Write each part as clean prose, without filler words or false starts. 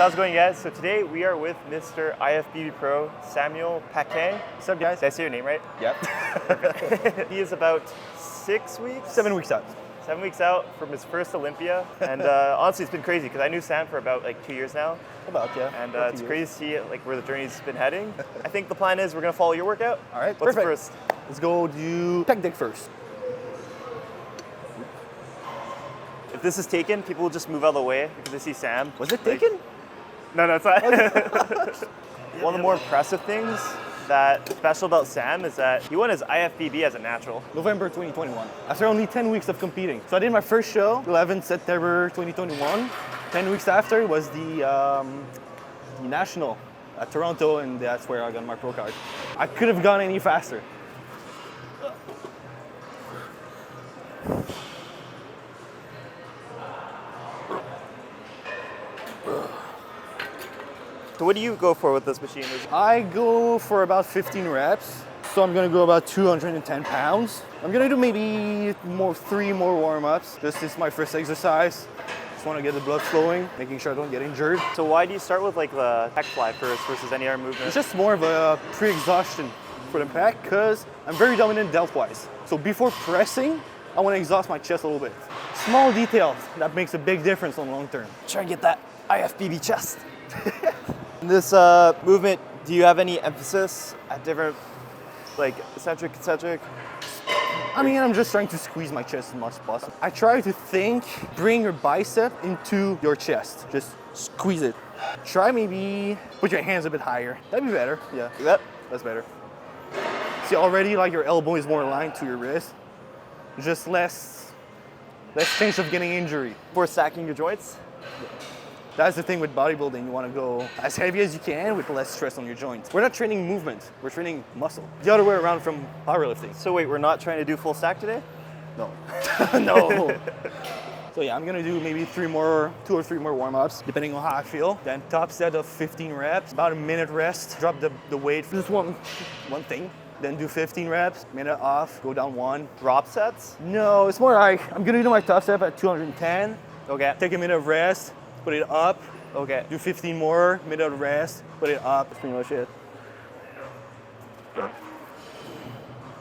So how's it going, guys? So today we are with Mr. IFBB Pro, Samuel Paquin. What's up, guys? Did I say your name right? Yep. He is about 6 weeks? 7 weeks out. 7 weeks out from his first Olympia. And honestly, it's been crazy because I knew Sam for about like 2 years now. And it's crazy to see like where the journey's been heading. I think the plan is we're gonna follow your workout. All right, What's perfect. first? Let's go do pec deck first. If this is taken, people will just move out of the way because they see Sam. Was it taken? No, it's not. One of the more impressive things that's special about Sam is that he won his IFBB as a natural. November 2021, after only 10 weeks of competing. So I did my first show, 11th September 2021. 10 weeks after was the national at Toronto, and that's where I got my pro card. I could have gone any faster. So what do you go for with this machine? I go for about 15 reps. So I'm gonna go about 210 pounds. I'm gonna do maybe three more warm-ups. This is my first exercise. Just wanna get the blood flowing, making sure I don't get injured. So why do you start with like the pec fly first versus any other movement? It's just more of a pre-exhaustion for the pec because I'm very dominant delt-wise. So before pressing, I wanna exhaust my chest a little bit. Small details that makes a big difference on long term. Try and get that IFBB chest. This movement, do you have any emphasis at different, like eccentric, concentric? I mean, I'm just trying to squeeze my chest as much as possible. I try to bring your bicep into your chest. Just squeeze it. Try maybe put your hands a bit higher. That'd be better, yeah. Do that? That's better. See, already like your elbow is more aligned to your wrist. Just less chance of getting injury. For stacking your joints? That's the thing with bodybuilding. You want to go as heavy as you can with less stress on your joints. We're not training movement, we're training muscle. The other way around from powerlifting. So wait, we're not trying to do full stack today? No. No. So yeah, I'm gonna do maybe 2 or 3 more warm-ups, depending on how I feel. Then top set of 15 reps, about a minute rest, drop the weight, just one thing. Then do 15 reps, minute off, go down 1. Drop sets? No, it's more like, I'm gonna do my top set at 210. Okay. Take a minute of rest, put it up. Okay. Do 15 more, minute of rest, put it up. That's pretty much it.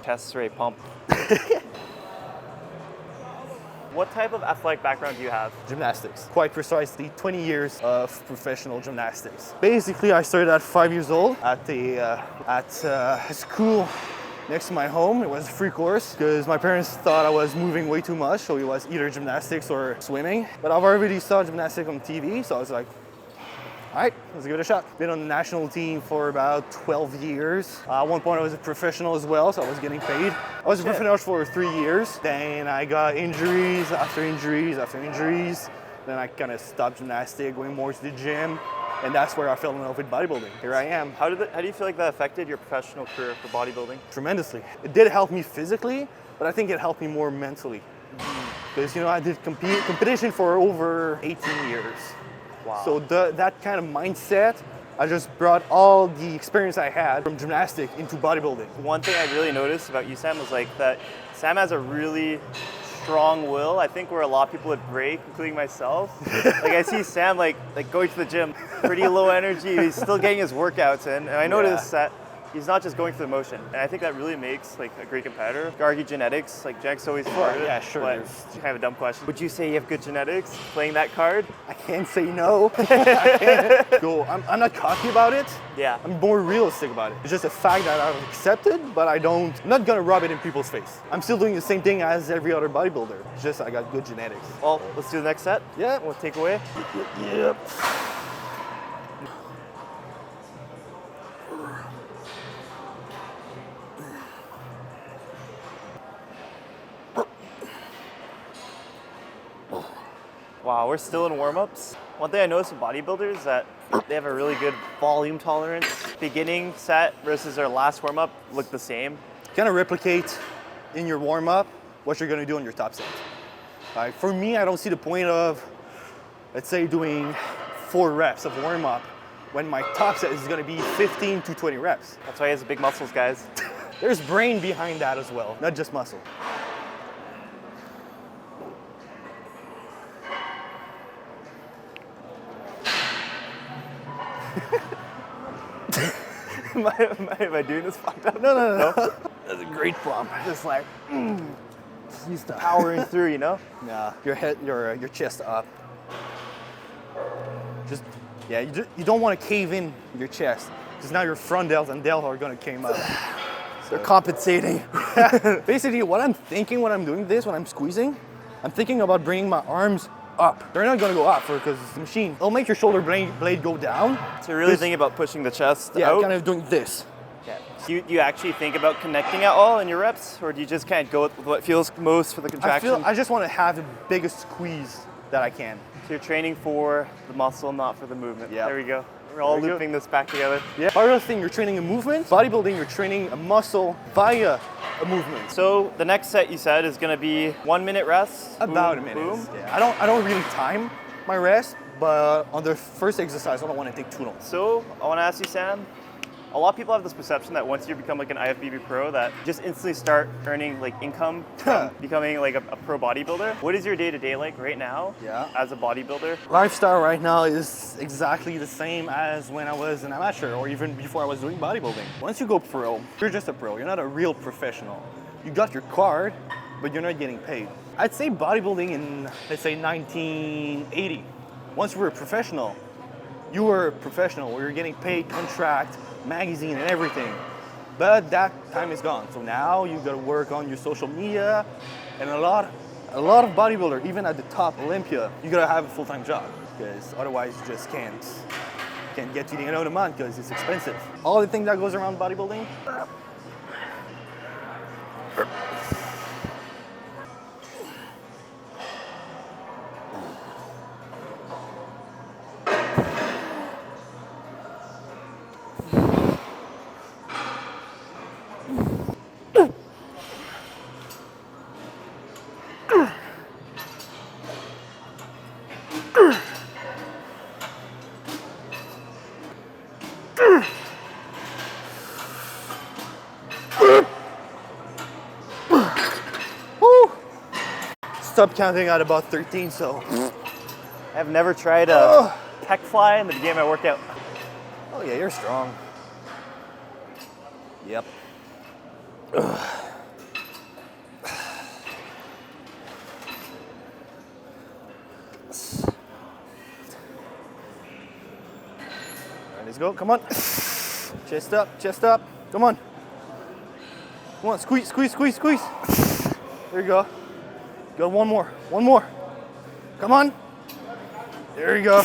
Chest rate pump. What type of athletic background do you have? Gymnastics. Quite precisely, 20 years of professional gymnastics. Basically, I started at 5 years old at a school next to my home. It was a free course because my parents thought I was moving way too much, so it was either gymnastics or swimming. But I've already saw gymnastics on TV, so I was like, all right, let's give it a shot. Been on the national team for about 12 years. At one point I was a professional as well, so I was getting paid. I was a professional for 3 years. Then I got injuries after injuries after injuries. Then I kind of stopped gymnastics, going more to the gym. And that's where I fell in love with bodybuilding. Here I am. How do you feel like that affected your professional career for bodybuilding? Tremendously. It did help me physically, but I think it helped me more mentally. Because, I did competition for over 18 years. Wow. So that kind of mindset, I just brought all the experience I had from gymnastics into bodybuilding. One thing I really noticed about you, Sam, was like that Sam has a really strong will. I think where a lot of people would break, including myself. Like I see Sam like going to the gym, pretty low energy. He's still getting his workouts in, and I noticed that he's not just going through the motion. And I think that really makes like a great competitor. You could argue genetics, like genetics always part of it. Yeah, sure. But kind of a dumb question. Would you say you have good genetics playing that card? I can't say no. I'm not cocky about it. Yeah. I'm more realistic about it. It's just a fact that I've accepted, but I'm not gonna rub it in people's face. I'm still doing the same thing as every other bodybuilder. It's just I got good genetics. Well, let's do the next set. Yeah. We'll take away. Yep. Wow, we're still in warm-ups. One thing I noticed with bodybuilders is that they have a really good volume tolerance. Beginning set versus their last warm-up look the same. Kind of replicate in your warm-up what you're gonna do on your top set. For me, I don't see the point of, let's say, doing 4 reps of warm-up when my top set is gonna be 15 to 20 reps. That's why he has big muscles, guys. There's brain behind that as well, not just muscle. Am I doing this fucked up? No. That's a great pump. Just like Used to powering through, you know? Yeah, your head, your chest up. Just, yeah, you don't want to cave in your chest, because now your front delts and delta are gonna came up. They're compensating. Basically, what I'm thinking when I'm doing this, when I'm squeezing, I'm thinking about bringing my arms up. They're not gonna go up because it's a machine. It'll make your shoulder blade go down. So you're really thinking about pushing the chest Yeah, out? kind of doing this. Okay. Do you actually think about connecting at all in your reps, or do you just kind of go with what feels most for the contraction? I just want to have the biggest squeeze that I can. So you're training for the muscle, not for the movement. Yeah. There we go. We're all looping this back together. Yeah. Part of the thing, you're training a movement. Bodybuilding, you're training a muscle via a movement. So the next set you said is going to be 1 minute rest. About boom, a minute. Boom. Yeah. I don't really time my rest, but on the first exercise, I don't want to take too long. So I want to ask you, Sam. A lot of people have this perception that once you become like an IFBB pro, that you just instantly start earning like income from becoming like a pro bodybuilder. What is your day-to-day like right now as a bodybuilder? Lifestyle right now is exactly the same as when I was an amateur or even before I was doing bodybuilding. Once you go pro, you're just a pro. You're not a real professional. You got your card, but you're not getting paid. I'd say bodybuilding in, let's say, 1980. Once you were a professional, you were a professional where you're getting paid, contract, magazine and everything. But that time is gone. So now you gotta work on your social media, and a lot of bodybuilder, even at the top Olympia, you gotta have a full-time job, because otherwise you just can't get to the end of the month because it's expensive. All the thing that goes around bodybuilding. Stop counting at about 13, so. I've never tried a pec fly in the beginning of my workout. Oh yeah, you're strong. Yep. Alright, let's go, come on. Chest up, come on. Come on, squeeze, squeeze, squeeze, squeeze. There you go. Go, one more. Come on. There you go.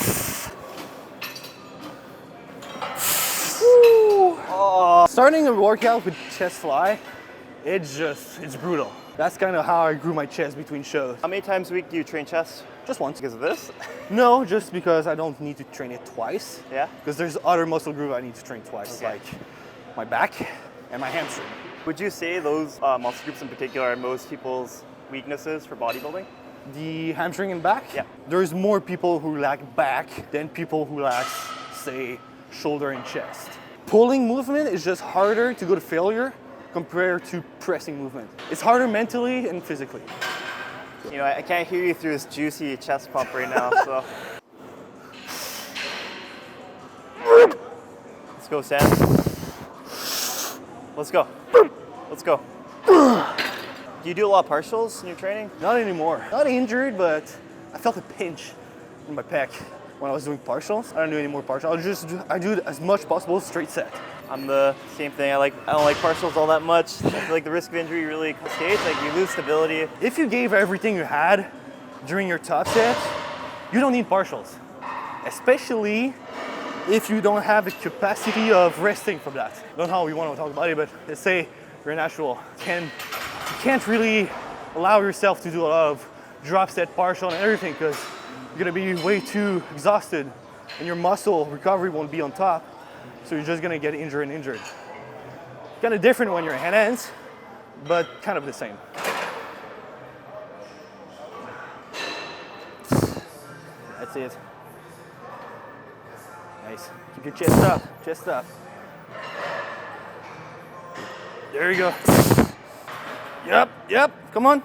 Oh. Starting a workout with chest fly, it's brutal. That's kind of how I grew my chest between shows. How many times a week do you train chest? Just once. Because of this? No, just because I don't need to train it twice. Yeah? Because there's other muscle group I need to train twice, Okay. like my back and my hamstring. Would you say those muscle groups in particular are most people's weaknesses for bodybuilding? The hamstring and back? Yeah. There's more people who lack back than people who lack, say, shoulder and chest. Pulling movement is just harder to go to failure compared to pressing movement. It's harder mentally and physically. You know, I can't hear you through this juicy chest pump right now, so. Let's go, Sam. Let's go. Let's go. Do you do a lot of partials in your training? Not anymore. Not injured, but I felt a pinch in my pec when I was doing partials. I don't do any more partials. I do as much possible straight set. I'm the same thing. I don't like partials all that much. I feel like the risk of injury really cascades. Like you lose stability. If you gave everything you had during your top set, you don't need partials. Especially if you don't have the capacity of resting from that. I don't know how we want to talk about it, but let's say you're a natural. You can't really allow yourself to do a lot of drop set, partial, and everything because you're gonna be way too exhausted and your muscle recovery won't be on top. So you're just gonna get injured and injured. Kind of different when you're hands, but kind of the same. That's it. Nice. Keep your chest up. There you go. Yep. Come on.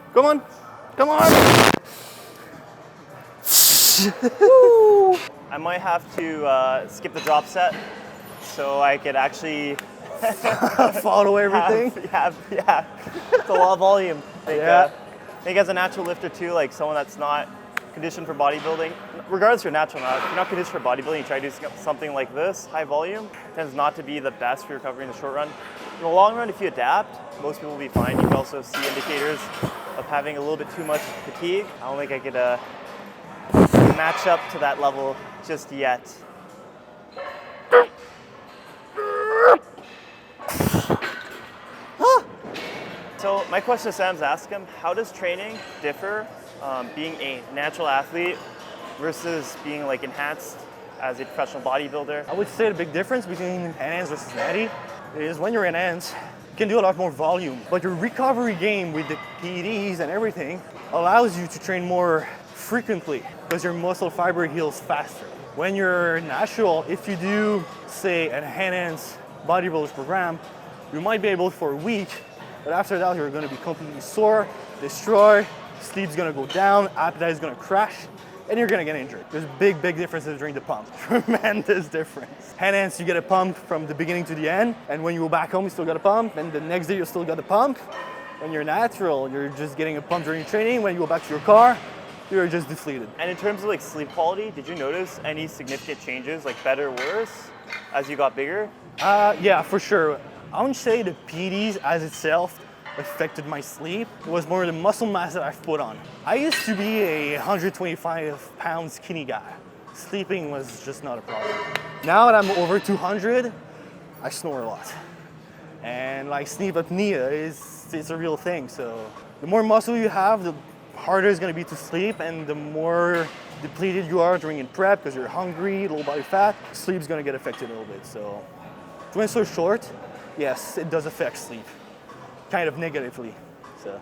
Woo. I might have to skip the drop set so I could actually Follow everything. yeah. It's a lot of volume. Yeah. I think as a natural lifter too, like someone that's not conditioned for bodybuilding, regardless if you're natural or not, if you're not conditioned for bodybuilding, you try to do something like this, high volume, tends not to be the best for recovery in the short run. In the long run, if you adapt, most people will be fine. You can also see indicators of having a little bit too much fatigue. I don't think I could match up to that level just yet. So my question to Sam's ask him, how does training differ being a natural athlete versus being like enhanced as a professional bodybuilder? I would say the big difference between enhanced versus natty is when you're enhanced, you can do a lot more volume, but your recovery game with the PEDs and everything allows you to train more frequently because your muscle fiber heals faster. When you're natural, if you do, say, an enhanced bodybuilder's program, you might be able for a week, but after that, you're going to be completely sore, destroy, sleep's going to go down, appetite is going to crash, and you're going to get injured. There's big differences during the pump. Tremendous difference. Enhanced, you get a pump from the beginning to the end, and when you go back home, you still got a pump, and the next day, you still got a pump. When you're natural, you're just getting a pump during training. When you go back to your car, you're just deflated. And in terms of like sleep quality, did you notice any significant changes, like better or worse, as you got bigger? Yeah, for sure. I wouldn't say the PEDs as itself affected my sleep. It was more the muscle mass that I've put on. I used to be a 125-pound skinny guy. Sleeping was just not a problem. Now that I'm over 200, I snore a lot. And like sleep apnea it's a real thing. So the more muscle you have, the harder it's gonna be to sleep, and the more depleted you are during in prep because you're hungry, low body fat, sleep's gonna get affected a little bit. So when it's so short, yes, it does affect sleep, kind of negatively. So,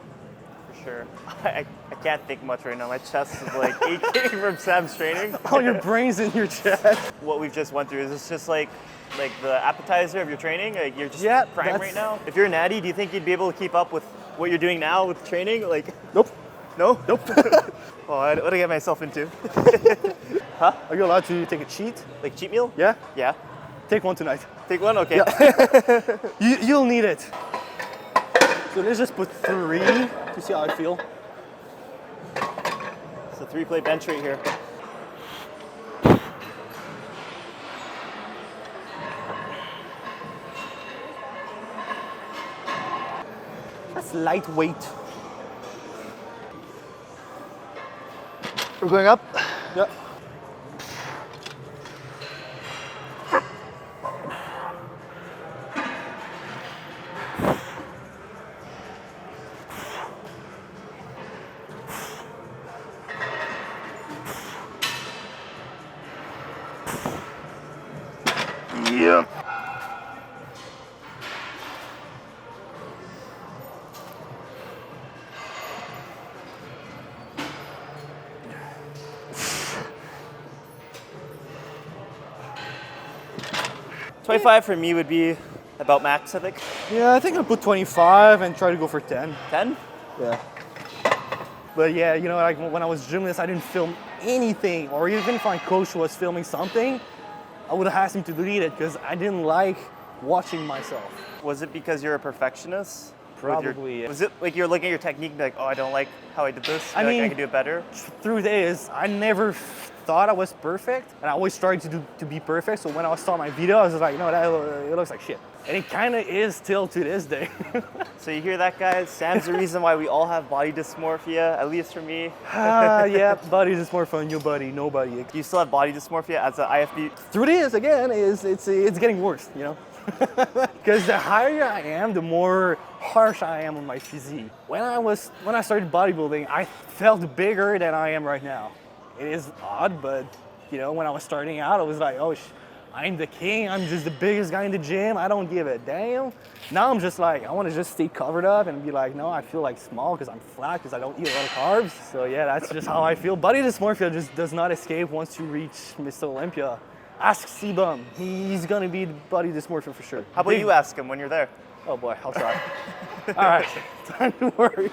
for sure. I can't think much right now. My chest is like aching from Sam's training. Oh, your brain's in your chest. What we've just went through, is this just like the appetizer of your training? Like you're just prime right now? If you're a natty, do you think you'd be able to keep up with what you're doing now with training? Like, Nope. No? Nope. Oh, what did I get myself into? Huh? Are you allowed to take a cheat? Like cheat meal? Yeah? Yeah. Take one tonight. Take one? Okay. Yeah. You'll need it. So let's just put 3 to see how I feel. It's a 3-plate bench right here. That's lightweight. We're going up? Yeah. Yeah. $25 for me would be about max, I think. Yeah, I think I'll put 25 and try to go for 10. 10? Yeah. But yeah, you know, like when I was gymless, I didn't film anything, or even if my coach was filming something, I would have asked him to delete it because I didn't like watching myself. Was it because you're a perfectionist? Probably. Was it like you're looking at your technique and be like, oh, I don't like how I did this? I mean, I can do it better? Through this, I never thought I was perfect, and I always tried to be perfect. So when I saw my video, I was like, no, it looks like shit. And it kind of is still to this day. So you hear that, guys? Sam's the reason why we all have body dysmorphia, at least for me. Yeah, body dysmorphia, new body, nobody. Do you still have body dysmorphia as an IFBB? Through this, again, it's getting worse, you know? Because the higher I am, the more harsh I am on my physique. When I started bodybuilding, I felt bigger than I am right now. It is odd, but you know, when I was starting out, I was like, oh, I'm the king. I'm just the biggest guy in the gym. I don't give a damn. Now I'm just like, I want to just stay covered up and be like, no, I feel like small because I'm flat because I don't eat a lot of carbs. So yeah, that's just how I feel. Body dysmorphia just does not escape once you reach Mr. Olympia. Ask C-Bum. He's going to be the body dysmorphia for sure. How about you ask him when you're there? Oh boy, I'll try. All right, time to work.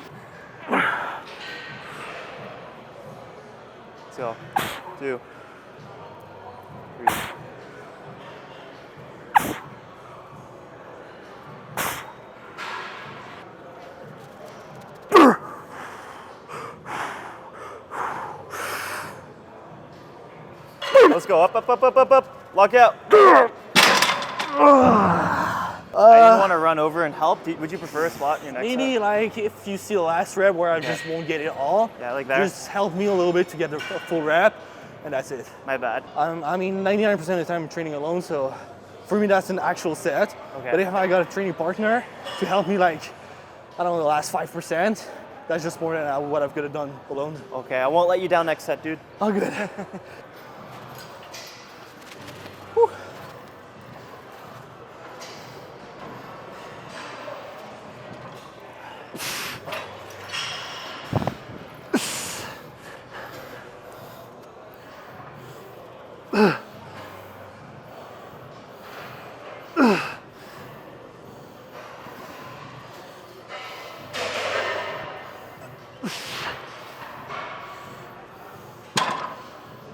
Let's go. 2, Let's go. Up, up, up, up, up, up. Lock out. I didn't want to run over and help. Would you prefer a squat in your next Maybe set? like if you see the last rep where I just won't get it all. Yeah, like that. Just help me a little bit to get the full rep, and that's it. My bad. I mean, 99% of the time I'm training alone, so for me that's an actual set. Okay. But if I got a training partner to help me, like, I don't know, the last 5%, that's just more than what I could have done alone. Okay, I won't let you down next set, dude. Oh, good.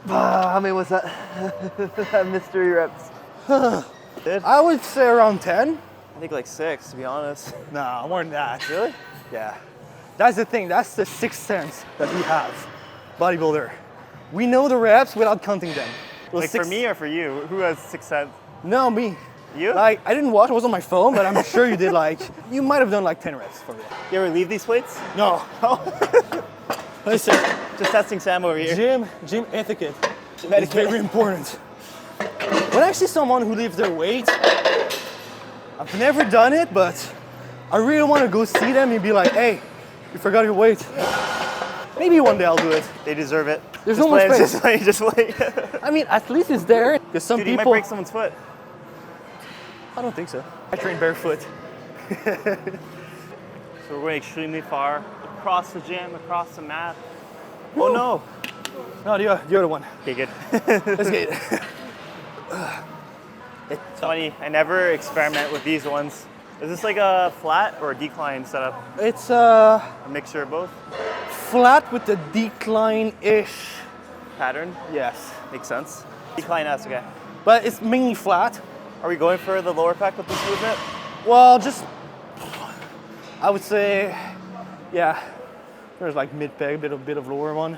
How many was that? Mystery reps. Dude, I would say around 10. I think like 6, to be honest. No, more than that. Really? Yeah. That's the thing. That's the sixth sense that we have, bodybuilder. We know the reps without counting them. Those Like for me or for you? Who has 6 cents? No, me. You? Like, I didn't watch, it was on my phone, but I'm sure you did like, you might have done like 10 reps for me. You ever leave these weights? No. Listen, Just testing Sam over here. gym etiquette is etiquette. very important. When I see someone who leaves their weight, I've never done it, but I really want to go see them and be like, hey, you forgot your weight. Maybe one day I'll do it. They deserve it. There's Just no more wait, space. Just wait. I mean, at least it's there, because some Dude, you might people... break someone's foot. I don't think so. I train barefoot. So we're going extremely far. Across the gym, across the mat. Woo. Oh no. No, the other one. Okay, good. Let's get it. It's funny, I never experiment with these ones. Is this like a flat or a decline setup? It's A mixture of both? flat with the decline-ish. Pattern? Yes. Makes sense. Decline-esque, okay. But it's mainly flat. Are we going for the lower pec with this movement? Well, just, I would say, yeah, there's like mid-peg, bit of lower one.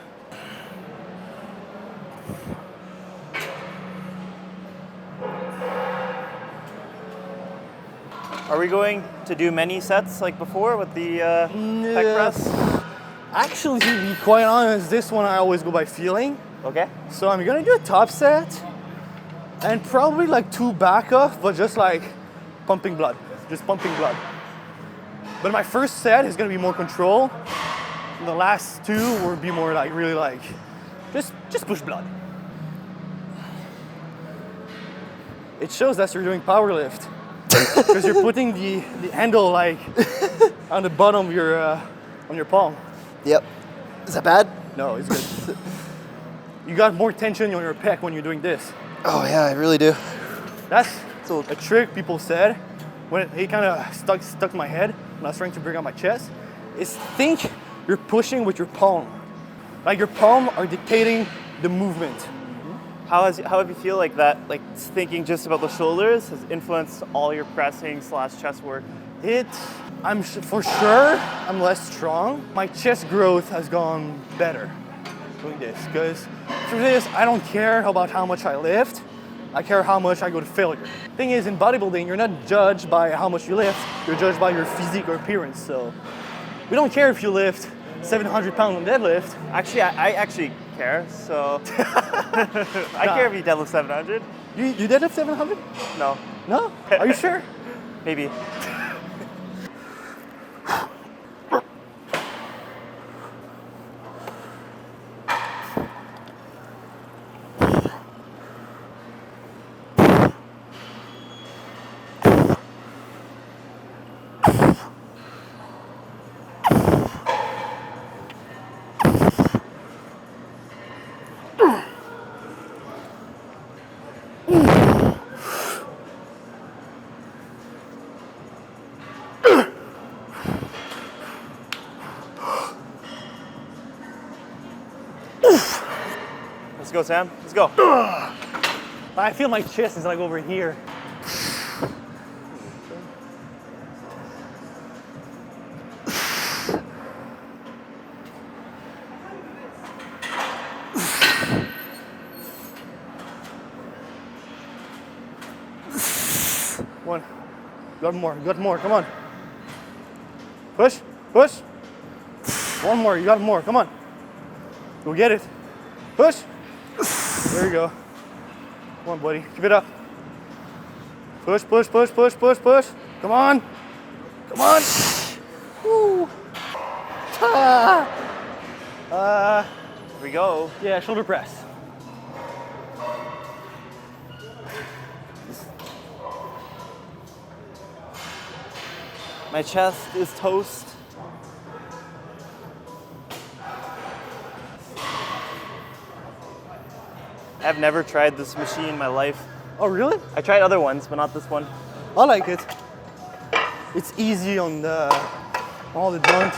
Are we going to do many sets like before with the pec press? Actually, to be quite honest, this one I always go by feeling. Okay. So I'm gonna do a top set and probably like 2 back off, but just like pumping blood, just pumping blood. But my first set is gonna be more control. And the last 2 will be more like really like, just push blood. It shows that you're doing power lift because you're putting the handle like on the bottom of your on your palm. Yep. Is that bad? No, it's good. You got more tension on your pec when you're doing this. Oh yeah, I really do. That's a trick people said when it kind of stuck in my head when I was trying to bring out my chest. Is think you're pushing with your palm. Like your palm are dictating the movement. How have you feel like that, like thinking just about the shoulders has influenced all your pressing / chest work? For sure, I'm less strong. My chest growth has gone better doing this because through this, I don't care about how much I lift. I care how much I go to failure. Thing is, in bodybuilding, you're not judged by how much you lift. You're judged by your physique or appearance. So we don't care if you lift 700 pounds on deadlift. Actually, I actually care, so I care if you deadlift 700. You deadlift 700? No, No? Are you sure? maybe. Let's go, Sam. Let's go. I feel my chest is like over here. One. Got more, got more, come on. Push, push. One more, you got more, come on. Go get it. Push. There you go. Come on, buddy, keep it up. Push, push, push, push, push, push. Come on. Come on. Woo. Here we go. Yeah, shoulder press. My chest is toast. I've never tried this machine in my life. Oh, really? I tried other ones, but not this one. I like it. It's easy on all the joints.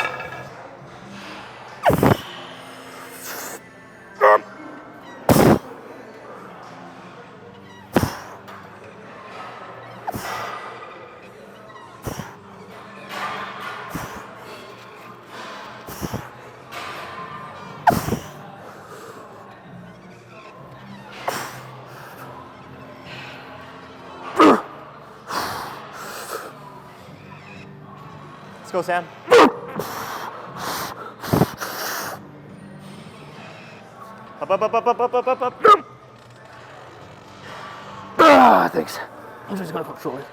Let's go, Sam. Up, up, up, up, up, up, up, up. Ah, thanks. I'm just gonna control it.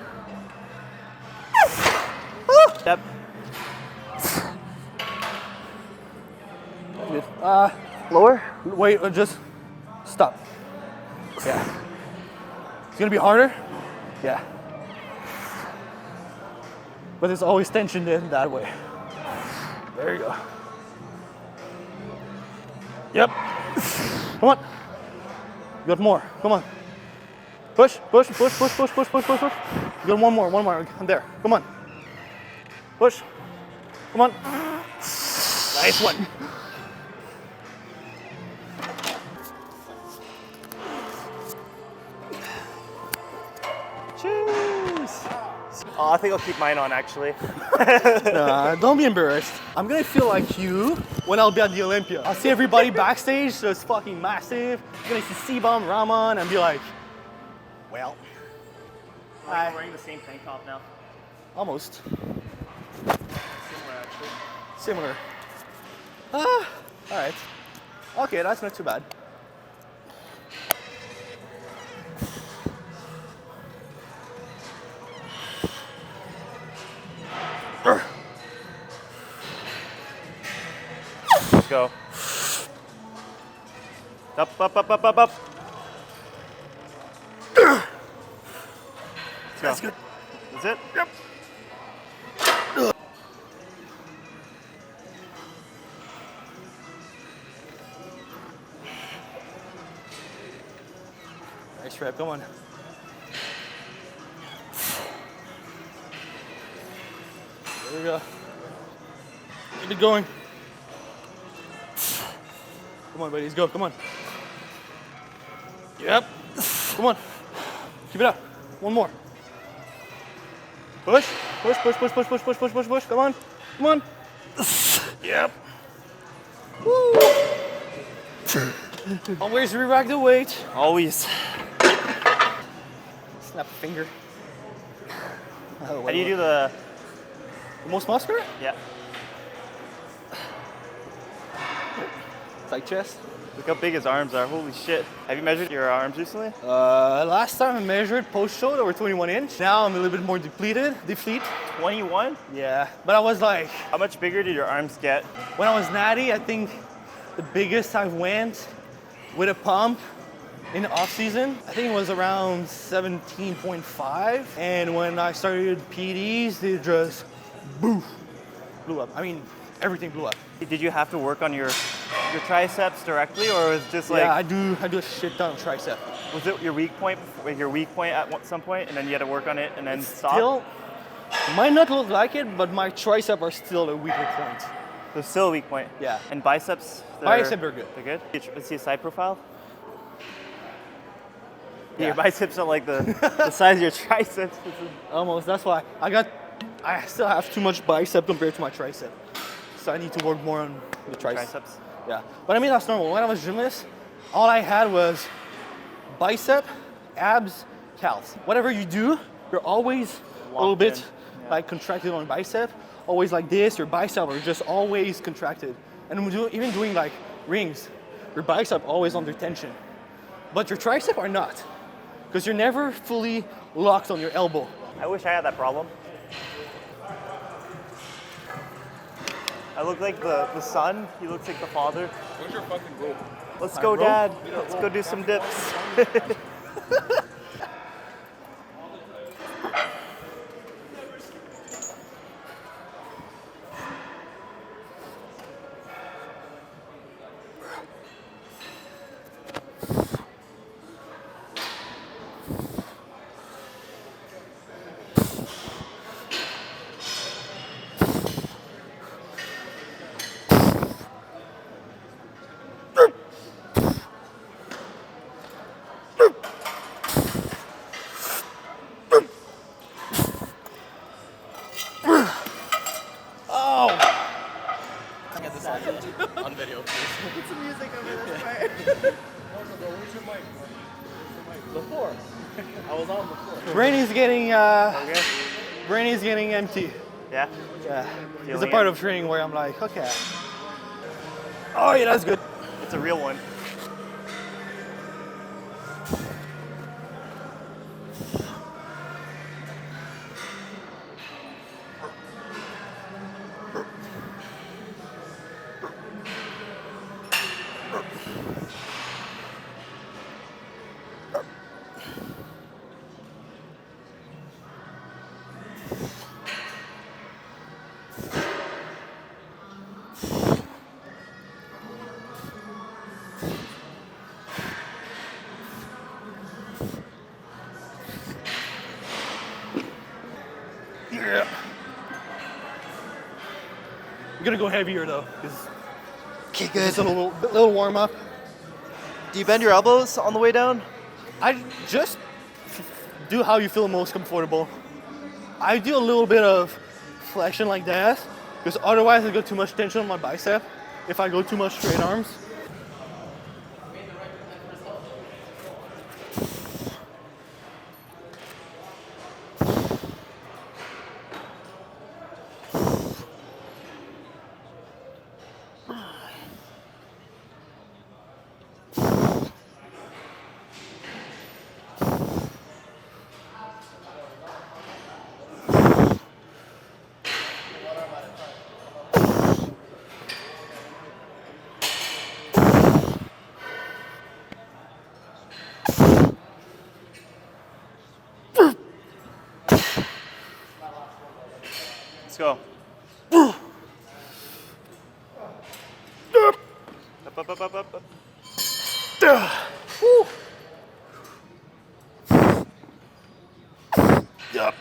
Step. Good. Lower. Wait, just stop. Yeah. It's gonna be harder? Yeah. But there's always tension in that way. There you go. Yep. Come on. You got more. Come on. Push, push, push, push, push, push, push, push, push. You got one more, one more. I'm there. Come on. Push. Come on. Nice one. Cheers. Oh, I think I'll keep mine on actually. Nah, don't be embarrassed. I'm gonna feel like you when I'll be at the Olympia. I'll see everybody backstage, so it's fucking massive. I'm gonna see C-Bomb, Rahman, and be like, well, I'm wearing the same tank top now. almost Similar actually. similar. All right. Okay, that's not too bad. Let's go. Up, up, up, up, up, up. Let's go. That's good. Is it? Yep. Nice rep, come on. There we go. Keep it going. Come on, buddies, go, come on. Yep. Come on. Keep it up. One more. Push. Push, push, push, push, push, push, push, push, push. Come on. Come on. Yep. Woo. Always re-rack the weight. Always. Snap a finger. How do you do the? Most muscular? Yeah. It's like chest. Look how big his arms are. Holy shit. Have you measured your arms recently? Last time I measured post-show, they were 21 inch. Now I'm a little bit more depleted. 21? Yeah, but I was like, How much bigger did your arms get? when I was natty, I think the biggest I went with a pump in the off season, I think it was around 17.5. And when I started PDs, they just blew up. I mean, everything blew up. Did you have to work on your triceps directly, or was it just like? Yeah, I do a shit ton of tricep. Was it your weak point? Your weak point at some point, and then you had to work on it, and then stop. Still, might not look like it, but my tricep are still a weaker point. There's still a weak point. Yeah. And biceps. Biceps are good. They're good. Let's see a side profile. Yeah. Your biceps are like the size of your triceps. Almost. That's why I still have too much bicep compared to my tricep. So I need to work more on the Triceps. Yeah. But I mean, that's normal. When I was gymless, all I had was bicep, abs, calves. Whatever you do, you're always a little bit like contracted on bicep, always like this. Your bicep are just always contracted. And even doing like rings, your bicep always under tension. But your tricep are not, because you're never fully locked on your elbow. I wish I had that problem. I look like the son, he looks like the father. Where's your fucking rope? Let's go, Dad. Let's go do some dips. On video, please. Put some music over this part. Where's your mic? Before. I was on before. Brain is getting Okay. brain is getting empty. Yeah? Yeah. It's a Feeling part it? of training where I'm like, okay. Oh yeah, that's good. It's a real one. Yeah. I'm gonna go heavier though, because Okay, good. it's a little warm up. Do you bend your elbows on the way down? I just do how you feel most comfortable. I do a little bit of flexion like that, because otherwise I get too much tension on my bicep if I go too much straight arms. Let's go. Up. Yep.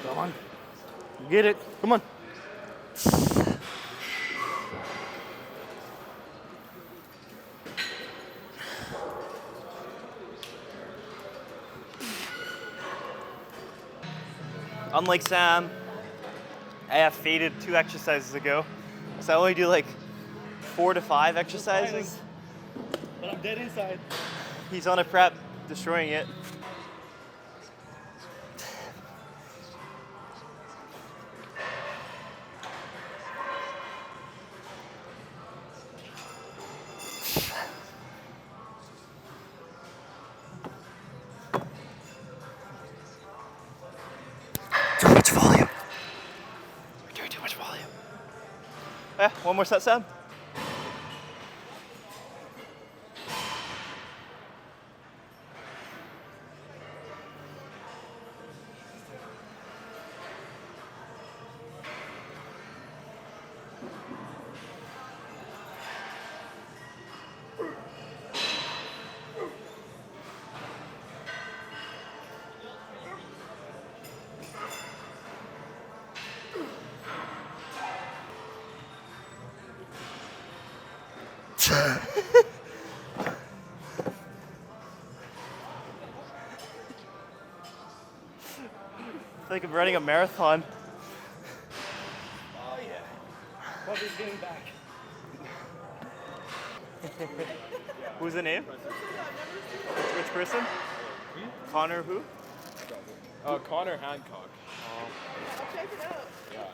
Come on. Get it. Come on. Unlike Sam, I have faded 2 exercises ago. So I only do like 4 to 5 exercises. But I'm dead inside. He's on a prep, destroying it. Too much volume. We're doing too much volume. Yeah, one more set, Sam. like I'm running a marathon. Oh yeah. Bobby's getting back. Who's the name? Which person? Connor who? Connor Hancock. I'll check it out. Yeah.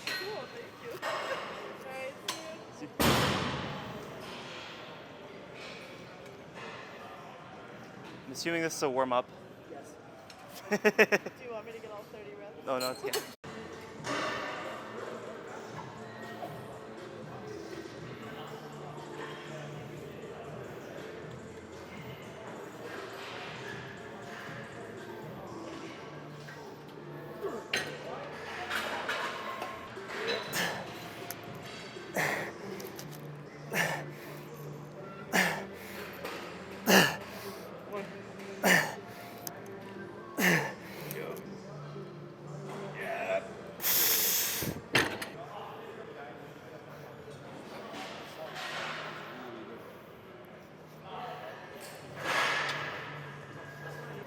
Cool, thank you. Alright, see you. I'm assuming this is a warm up. Yes. Oh Do you want me to get all 30 reps? no, it's yeah.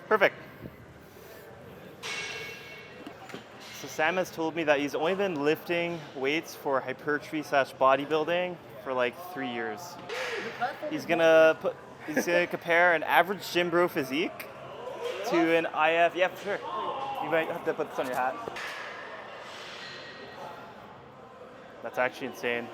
Perfect. So Sam has told me that he's only been lifting weights for hypertrophy / bodybuilding for like 3 years. He's gonna compare an average gym bro physique to an IF. Yeah, for sure. You might have to put this on your hat. That's actually insane.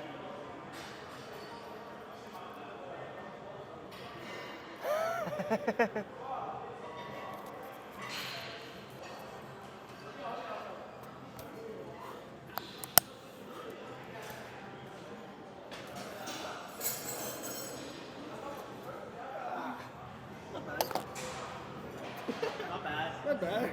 Not bad.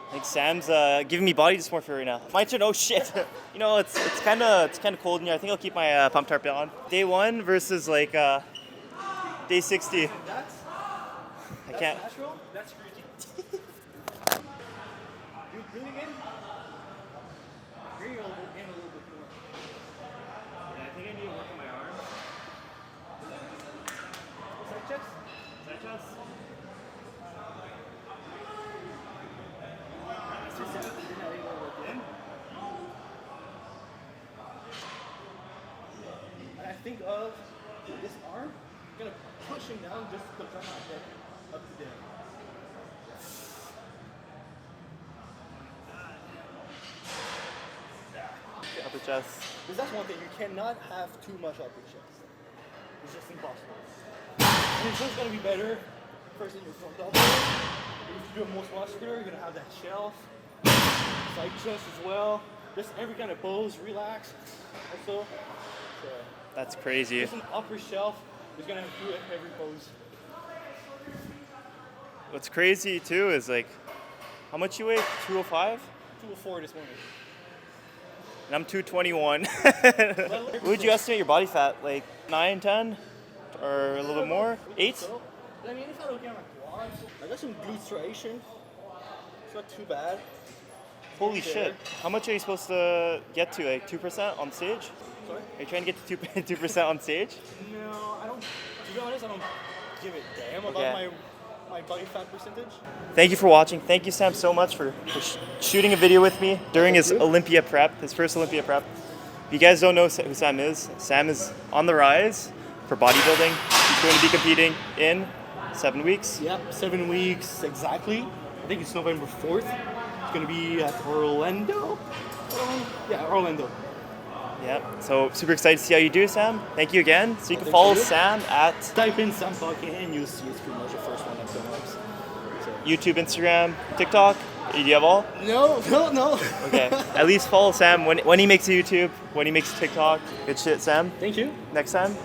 I think Sam's giving me body dysmorphia right now. My turn. Oh shit! You know, it's kind of cold in here. I think I'll keep my pump tarp on. Day 1 versus like day 60. That's I can't. natural. That's crazy. You breathing in? Bring your elbow in a little bit more. Yeah, I think I need to work on my arms. Side chest? Side chest. And I think of this arm, kind of pushing down just to contract my head up to there. Upper chest. Because that's one thing, you cannot have too much upper chest. It's just impossible. And it's just gonna be better first in your front elbow. If you do it most muscular, you're gonna have that shelf, side chest as well. Just every kind of pose, relax. Also, so That's crazy. just an upper shelf is gonna do it every pose. What's crazy too is like, how much you weigh? 205? 204 this morning. And I'm 221. What would you estimate your body fat? Like 9, 10? Or a little bit more? 8? So, I mean, if I look at my quads, I got some glute striation. It's not too bad. Holy shit. How much are you supposed to get to? Like 2% on stage? Sorry? Are you trying to get to 2% on stage? No, I don't. To be honest, I don't give a damn about Okay. my body fat percentage. Thank you for watching. Thank you, Sam, so much for shooting a video with me during his Olympia prep, his first Olympia prep. If you guys don't know who Sam is on the rise for bodybuilding. He's going to be competing in 7 weeks. Yep, 7 weeks exactly. I think it's November 4th. It's gonna be at Orlando. Yeah, Orlando. Yeah, so super excited to see how you do, Sam. Thank you again. So you can Thank follow you. Sam at Type in Sam Pacquia and you'll see it's pretty much the first one that comes up. So. YouTube, Instagram, TikTok. Do you have all? No. Okay. At least follow Sam when he makes a YouTube, when he makes a TikTok. Good shit, Sam. Thank you. Next time.